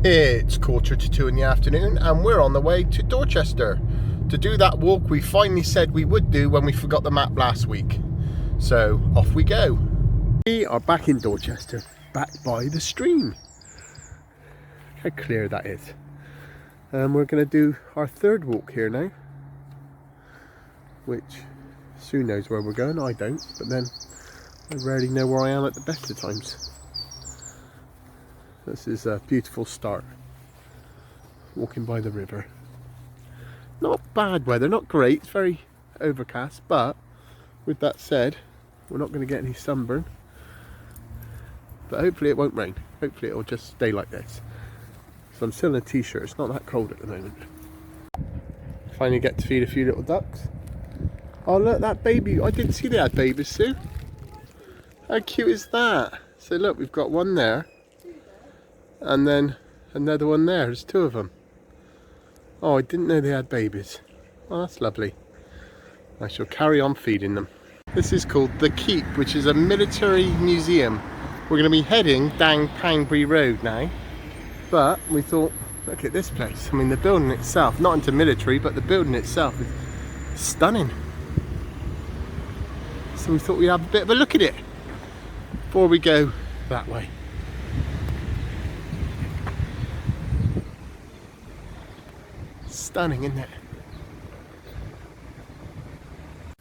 It's 1:45 in the afternoon and we're on the way to Dorchester to do that walk we finally said we would do when we forgot the map last week. So off we go. We are back in Dorchester, back by the stream. How clear that is. And we're going to do our third walk here now, which Sue knows where we're going, I don't, but then I rarely know where I am at the best of times. This is a beautiful start, walking by the river. Not bad weather, not great, it's very overcast, but with that said, we're not going to get any sunburn. But hopefully it won't rain, hopefully it'll just stay like this. So I'm still in a t-shirt, it's not that cold at the moment. Finally get to feed a few little ducks. Oh look, that baby, I didn't see they had babies, Sue. How cute is that? So look, we've got one there. And then another one there, there's two of them. Oh, I didn't know they had babies. Oh, that's lovely. I shall carry on feeding them. This is called The Keep, which is a military museum. We're going to be heading down Poundbury Road now. But we thought, look at this place. I mean, the building itself, not into military, but the building itself is stunning. So we thought we'd have a bit of a look at it before we go that way. Stunning, isn't it?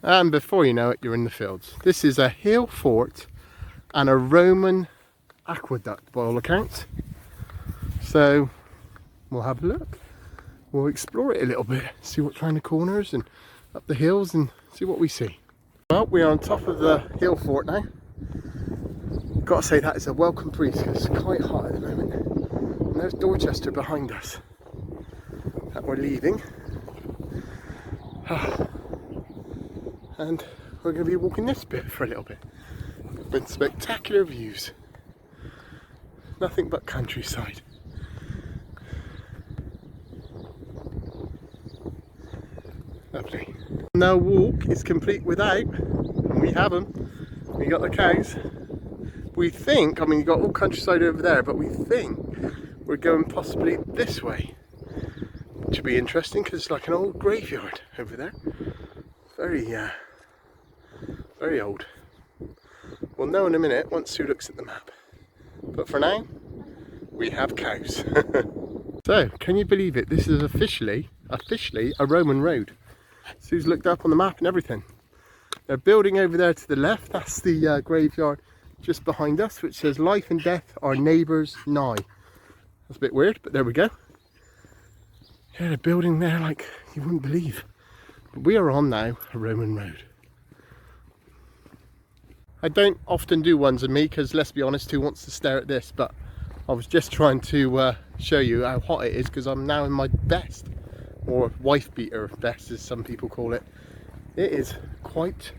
And before you know it, you're in the fields. This is a hill fort and a Roman aqueduct by all accounts. So we'll have a look. We'll explore it a little bit, see what kind of corners and up the hills and see what we see. Well, we are on top of the hill fort now. Gotta say that is a welcome breeze because it's quite hot at the moment. And there's Dorchester behind us that we're leaving. And we're going to be walking this bit for a little bit. With spectacular views. Nothing but countryside. Lovely. No walk is complete without, and we have them. We got the cows. We think, I mean, you got all countryside over there, but we think we're going possibly this way. Which should be interesting because it's like an old graveyard over there. Very old. We'll know in a minute once Sue looks at the map. But for now, we have cows. So, can you believe it? This is officially a Roman road. Sue's looked up on the map and everything. They're building over there to the left. That's the graveyard just behind us, which says life and death are neighbours nigh. That's a bit weird, but there we go. Yeah, they're building there like you wouldn't believe. But we are on now a Roman road. I don't often do ones of me because, let's be honest, who wants to stare at this? But I was just trying to show you how hot it is because I'm now in my vest, or wife beater vest as some people call it. It is quite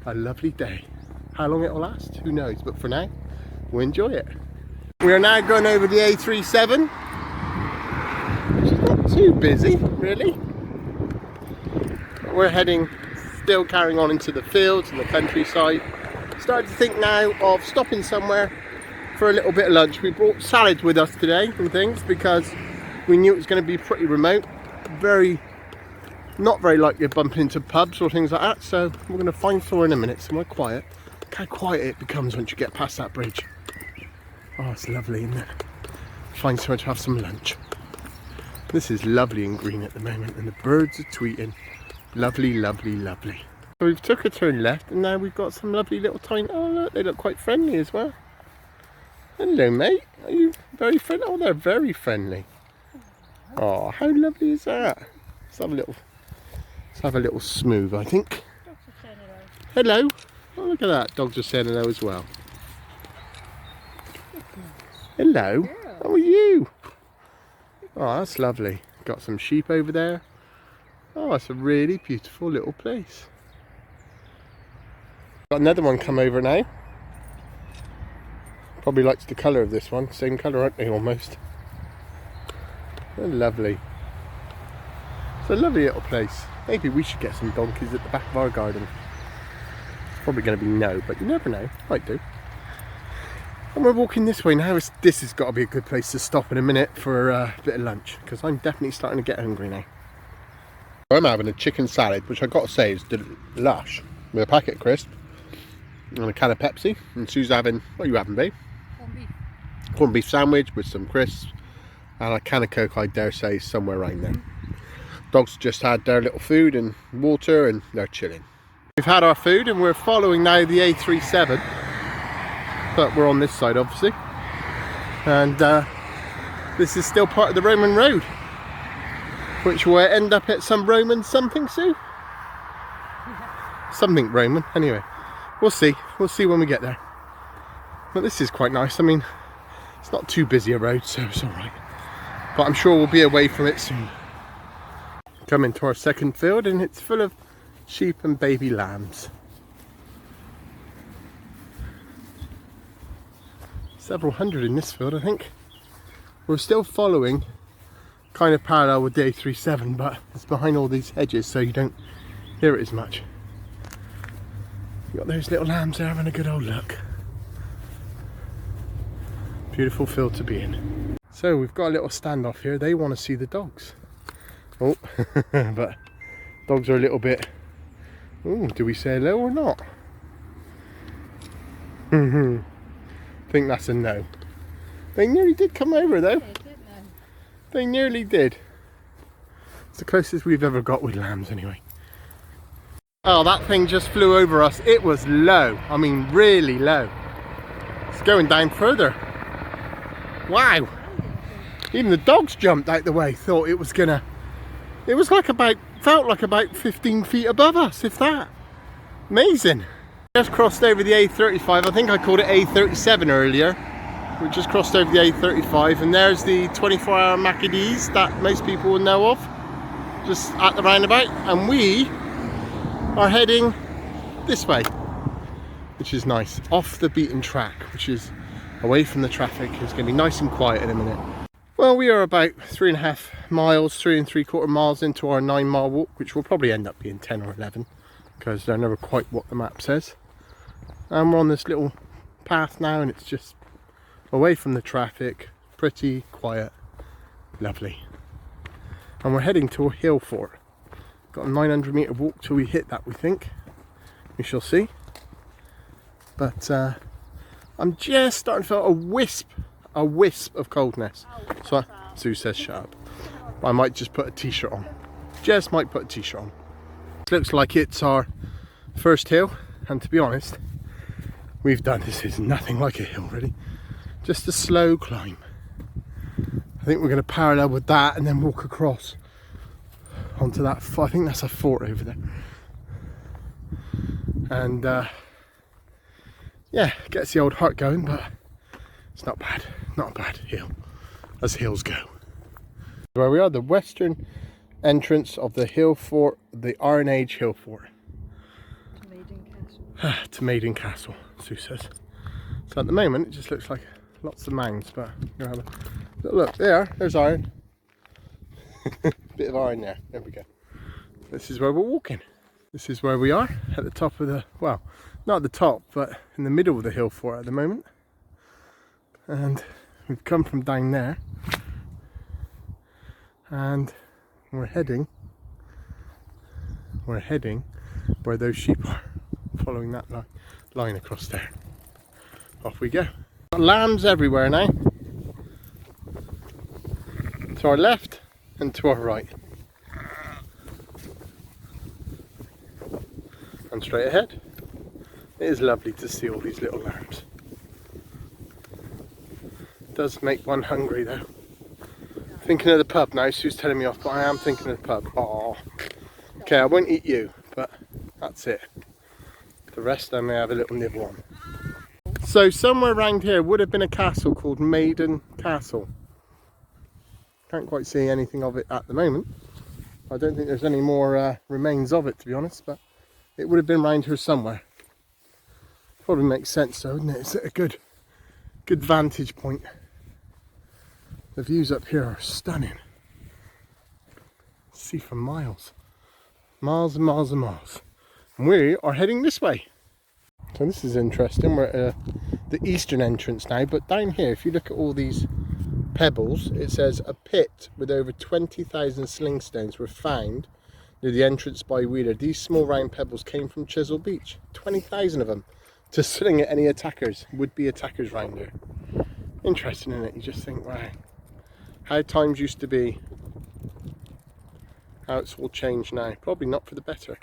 a lovely day. How long it will last, who knows, but for now, we'll enjoy it. We are now going over the A37, which is not too busy, really. But we're heading, still carrying on into the fields and the countryside. Started to think now of stopping somewhere for a little bit of lunch. We brought salads with us today and things because we knew it was going to be pretty remote. Not very likely to bump into pubs or things like that. So we're going to find somewhere in a minute, somewhere quiet. Look how quiet it becomes once you get past that bridge. Oh, it's lovely, isn't it? Find somewhere to have some lunch. This is lovely and green at the moment and the birds are tweeting. Lovely, lovely, lovely. So we've took a turn left and now we've got some lovely little tiny, oh look, they look quite friendly as well. Hello mate, are you very friendly? Oh, they're very friendly. Oh, how lovely is that? Let's have a little smooth, I think. Hello. Oh, look at that, dogs are saying hello as well. Hello, how are you? Oh, that's lovely. Got some sheep over there. Oh, it's a really beautiful little place. Got another one come over now. Probably likes the colour of this one. Same colour, aren't they, almost? They're lovely. It's a lovely little place. Maybe we should get some donkeys at the back of our garden. It's probably going to be no, but you never know. Might do. And we're walking this way now. This has got to be a good place to stop in a minute for a bit of lunch, because I'm definitely starting to get hungry now. I'm having a chicken salad, which I've got to say is lush, with a packet of crisps and a can of Pepsi. And Sue's having, what are you having, babe? Corned beef. Corned beef sandwich with some crisps and a can of Coke, I dare say, somewhere around there. Dogs just had their little food and water and they're chilling. We've had our food and we're following now the A37, but we're on this side obviously, and this is still part of the Roman road, which will end up at some Roman something, Sue? Something Roman. Anyway, we'll see when we get there. But this is quite nice. I mean, it's not too busy a road, so it's alright, but I'm sure we'll be away from it soon. Coming to our second field, and it's full of sheep and baby lambs. Several hundred in this field, I think. We're still following kind of parallel with the A37, but it's behind all these hedges, so you don't hear it as much. You got those little lambs there having a good old look. Beautiful field to be in. So we've got a little standoff here. They want to see the dogs. Oh, but dogs are a little bit, ooh, do we say hello or not? I think that's a no. They nearly did come over though. They nearly did. It's the closest we've ever got with lambs anyway. Oh, that thing just flew over us. It was low. I mean, really low. It's going down further. Wow. Even the dogs jumped out the way, thought it was gonna... It was like felt like about 15 feet above us, if that. Amazing. Just crossed over the A35. I think I called it A37 earlier. We just crossed over the A35, and there's the 24-hour Maccadees that most people will know of, just at the roundabout. And we are heading this way, which is nice, off the beaten track, which is away from the traffic. It's going to be nice and quiet in a minute. Well, we are about 3.5 miles, 3 3/4 miles into our 9-mile walk, which will probably end up being 10 or 11, because they're never quite what the map says. And we're on this little path now, and it's just away from the traffic, pretty quiet, lovely. And we're heading to a hill fort. Got a 900-metre walk till we hit that, we think. We shall see. But I'm just starting to feel a wisp of coldness. So Sue says shut up. I might just put a t-shirt on. Just might put a t-shirt on. It looks like it's our first hill, and to be honest, this is nothing like a hill really. Just a slow climb. I think we're going to parallel with that and then walk across onto that. I think that's a fort over there. And yeah, gets the old heart going, but it's not bad. Not a bad hill, as hills go. Where we are, the western entrance of the hill fort, the Iron Age hill fort. To Maiden Castle. To Maiden Castle, Sue says. So at the moment, it just looks like lots of mounds, but you're having a look there. There's iron. Bit of iron there. There we go. This is where we're walking. This is where we are at the top of the, well, not at the top, but in the middle of the hill fort at the moment. And we've come from down there, and we're heading where those sheep are, following that line across there. Off we go. Got lambs everywhere now, to our left and to our right, and straight ahead. It is lovely to see all these little lambs. Does make one hungry though. Thinking of the pub now. Sue's telling me off, but I am thinking of the pub. Oh, okay, I won't eat you, but that's it. The rest I may have a little nibble on. So somewhere around here would have been a castle called Maiden Castle. Can't quite see anything of it at the moment. I don't think there's any more remains of it, to be honest, but it would have been around here somewhere. Probably makes sense though, doesn't it? It's a good vantage point. The views up here are stunning. See for miles. Miles and miles and miles. And we are heading this way. So this is interesting. We're at the eastern entrance now, but down here, if you look at all these pebbles, it says a pit with over 20,000 sling stones were found near the entrance by Wheeler. These small round pebbles came from Chisel Beach. 20,000 of them to sling at any attackers, would-be attackers round here. Interesting, isn't it? You just think, wow, how times used to be, how it's all changed now. Probably not for the better.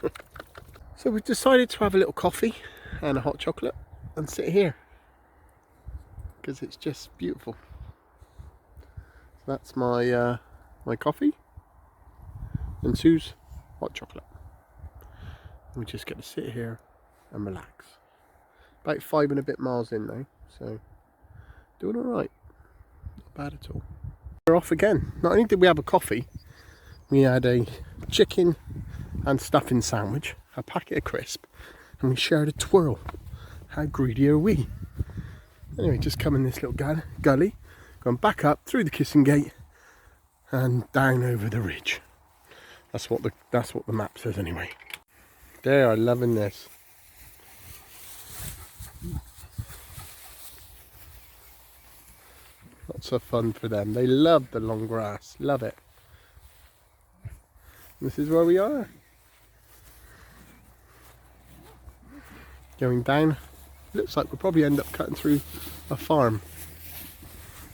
So we've decided to have a little coffee and a hot chocolate and sit here because it's just beautiful. So that's my my coffee and Sue's hot chocolate. We just get to sit here and relax. About 5 and a bit miles in now, so doing all right. Not bad at all. We're off again. Not only did we have a coffee, we had a chicken and stuffing sandwich, a packet of crisp, and we shared a twirl. How greedy are we? Anyway, just come in this little gully, going back up through the kissing gate and down over the ridge. That's what the map says anyway. They are loving this. Lots of fun for them. They love the long grass. Love it. This is where we are. Going down. Looks like we'll probably end up cutting through a farm.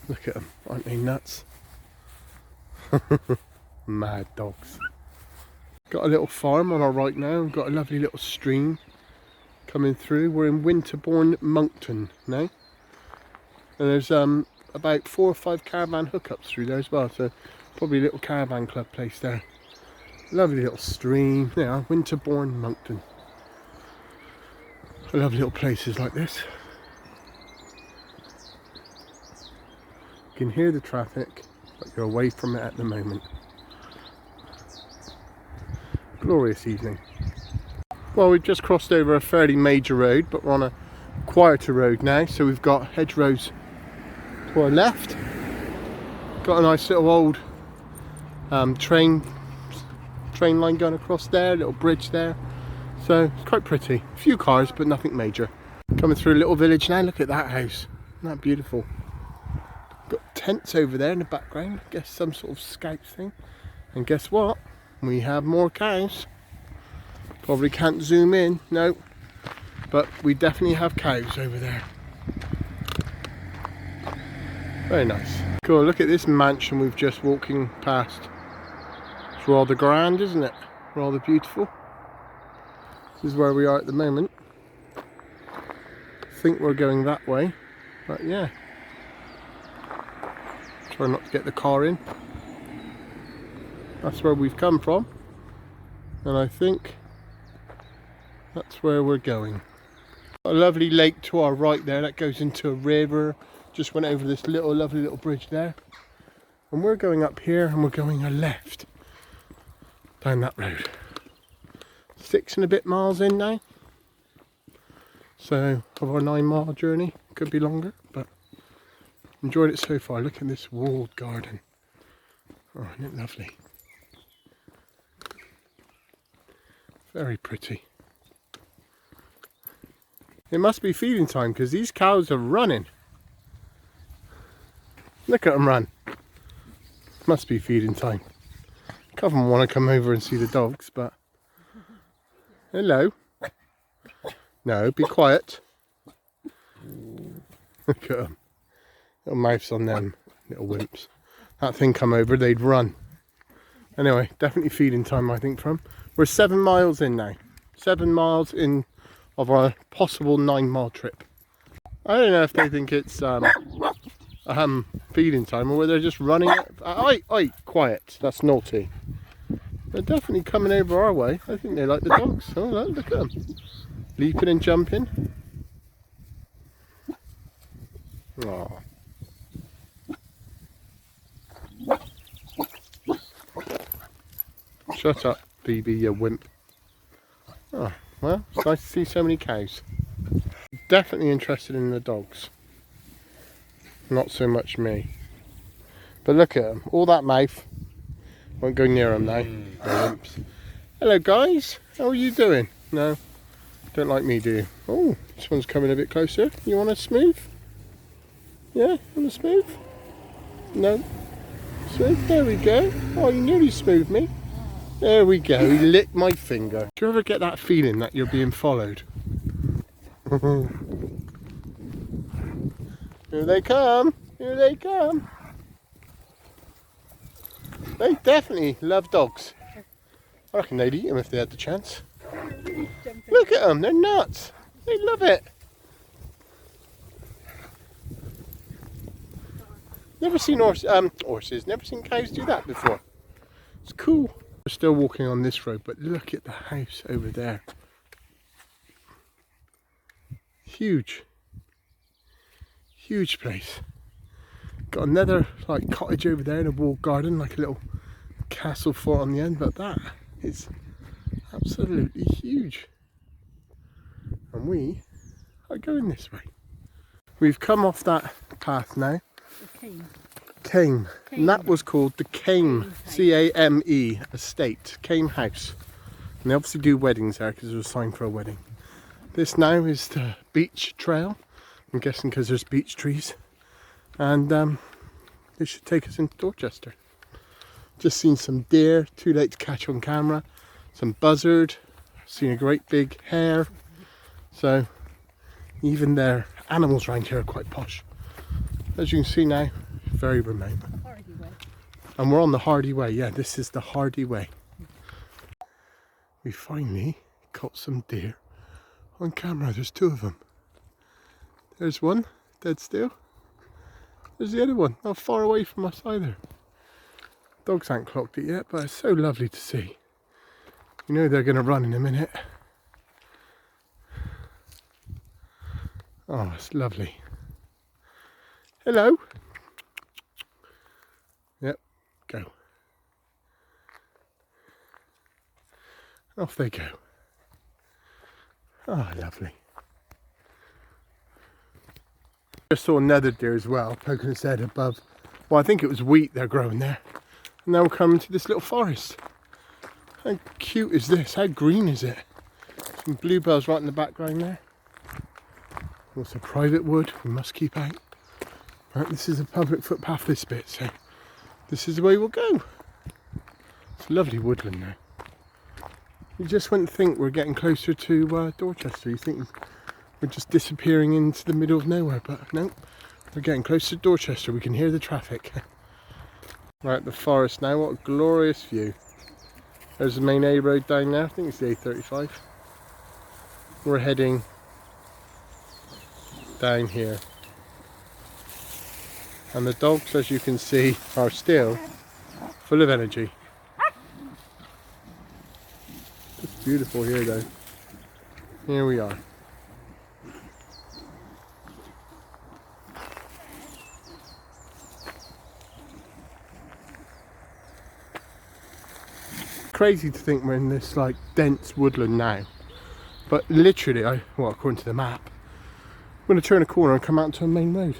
Look at them. Aren't they nuts? Mad dogs. Got a little farm on our right now. We've got a lovely little stream coming through. We're in Winterbourne, Monkton now. And there's about 4 or 5 caravan hookups through there as well. So probably a little caravan club place there. Lovely little stream. Yeah, Winterbourne, Monkton. I love little places like this. You can hear the traffic, but you're away from it at the moment. Glorious evening. Well, we've just crossed over a fairly major road, but we're on a quieter road now. So we've got hedgerows to our left. Got a nice little old train line going across there, a little bridge there. So it's quite pretty. A few cars, but nothing major. Coming through a little village now. Look at that house. Isn't that beautiful? Got tents over there in the background. I guess some sort of scouts thing. And guess what? We have more cows. Probably can't zoom in, no. But we definitely have cows over there. Very nice. Cool, look at this mansion we've just walking past. It's rather grand, isn't it? Rather beautiful. This is where we are at the moment. I think we're going that way, but yeah. Try not to get the car in. That's where we've come from, and I think that's where we're going. A lovely lake to our right there that goes into a river. Just went over this lovely little bridge there, and we're going up here and we're going a left down that road. 6 and a bit miles in now, so of our 9-mile journey. Could be longer, but enjoyed it so far. Look at this walled garden. Oh, isn't it lovely? Very pretty. It must be feeding time because these cows are running. Look at them run. Must be feeding time. A couple of them want to come over and see the dogs, but hello. No, be quiet. Look at them. Little mouths on them, little wimps. That thing come over, they'd run. Anyway, definitely feeding time, I think, from. We're 7 miles in now. 7 miles in of our possible 9-mile trip. I don't know if they think it's feeding time or whether they're just running. Oi, quiet. That's naughty. They're definitely coming over our way. I think they like the dogs. Oh, look at them. Leaping and jumping. Oh. Shut up, Phoebe, you wimp. Oh, well, it's nice to see so many cows. Definitely interested in the dogs. Not so much me. But look at them. All that mouth. Won't go near them now. The wimps. Hello, guys. How are you doing? No. Don't like me, do you? Oh, this one's coming a bit closer. You want a smooth? Yeah, want a smooth? No? Smooth? There we go. Oh, you nearly smoothed me. There we go. He licked my finger. Do you ever get that feeling that you're being followed? Here they come. Here they come. They definitely love dogs. I reckon they'd eat them if they had the chance. Look at them. They're nuts. They love it. Never seen horses, never seen cows do that before. It's cool. We're still walking on this road, but look at the house over there. Huge. Huge place. Got another like cottage over there in a walled garden, like a little castle fort on the end, but that is absolutely huge. And we are going this way. We've come off that path now. Came. And that was called the Came, C-A-M-E estate, Came House. And they obviously do weddings there because there's a sign for a wedding. This now is the beach trail, I'm guessing because there's beech trees. And this should take us into Dorchester. Just seen some deer, too late to catch on camera. Some buzzard, seen a great big hare. So even their animals around here are quite posh. As you can see now, very remote. And we're on the Hardy Way. Yeah, this is the Hardy Way. We finally caught some deer on camera. There's two of them. There's one, dead still. There's the other one, not far away from us either. Dogs haven't clocked it yet, but it's so lovely to see. You know they're going to run in a minute. Oh, it's lovely. Hello. Yep, go. Off they go. Oh, lovely. Just saw another deer as well, poking its head above. Well, I think it was wheat they're growing there. And now we're coming to this little forest. How cute is this? How green is it? Some bluebells right in the background there. Also private wood, we must keep out. Right, this is a public footpath, this bit, so this is the way we'll go. It's lovely woodland now. You just wouldn't think we're getting closer to Dorchester. You think we're just disappearing into the middle of nowhere, but no, we're getting close to Dorchester. We can hear the traffic. Right, the forest now. What a glorious view. There's the main A road down there. I think it's the A35. We're heading down here. And the dogs, as you can see, are still full of energy. It's beautiful here though. Here we are. Crazy to think we're in this like dense woodland now, but literally, well, according to the map, I'm going to turn a corner and come out to a main road.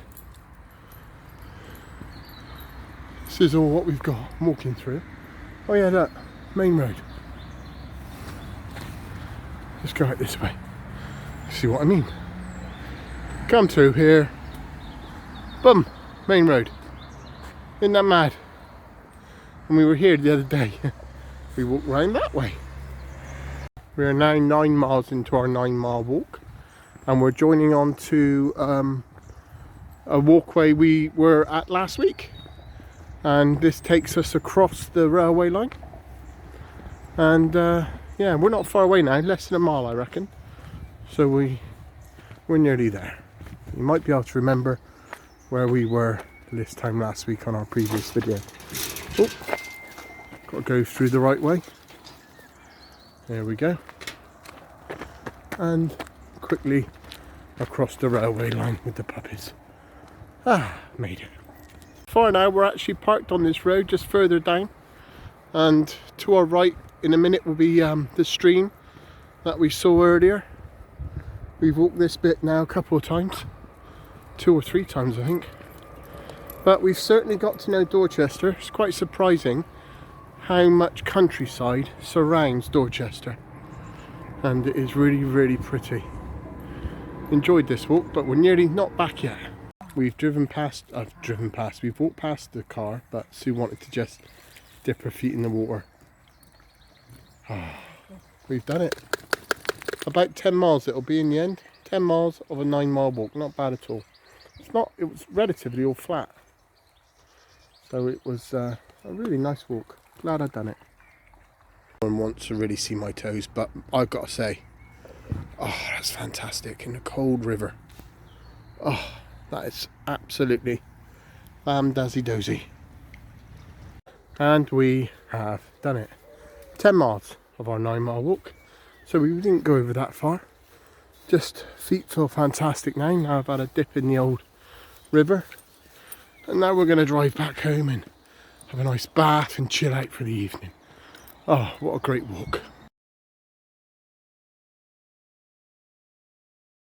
This is all what we've got. I'm walking through. Oh yeah, look, main road. Let's go out this way. See what I mean? Come through here. Boom, main road. Isn't that mad? And we were here the other day. We walked round that way. We are now 9 miles into our 9-mile walk, and we're joining on to a walkway we were at last week, and this takes us across the railway line. And yeah, we're not far away now, less than a mile I reckon, so we're nearly there. You might be able to remember where we were this time last week on our previous video. Oh. Got to go through the right way. There we go. And quickly across the railway line with the puppies. Ah, made it. For now, we're actually parked on this road just further down. And to our right in a minute will be the stream that we saw earlier. We've walked this bit now a couple of times. 2 or 3 times, I think. But we've certainly got to know Dorchester. It's quite surprising how much countryside surrounds Dorchester. and it is really, really pretty. Enjoyed this walk, but we're nearly not back yet. We've we've walked past the car, but Sue wanted to just dip her feet in the water. We've done it. About 10 miles it'll be in the end. 10 miles of a 9-mile walk, not bad at all. It was relatively all flat. So it was a really nice walk. Glad I'd done it. No one wants to really see my toes, but I've got to say, oh, that's fantastic in the cold river. Oh, that is absolutely dazzy-dozy. And we have done it. 10 miles of our 9-mile walk. So we didn't go over that far. Just feet feel fantastic now. Now I've had a dip in the old river. And now we're going to drive back home and have a nice bath and chill out for the evening. Oh, what a great walk.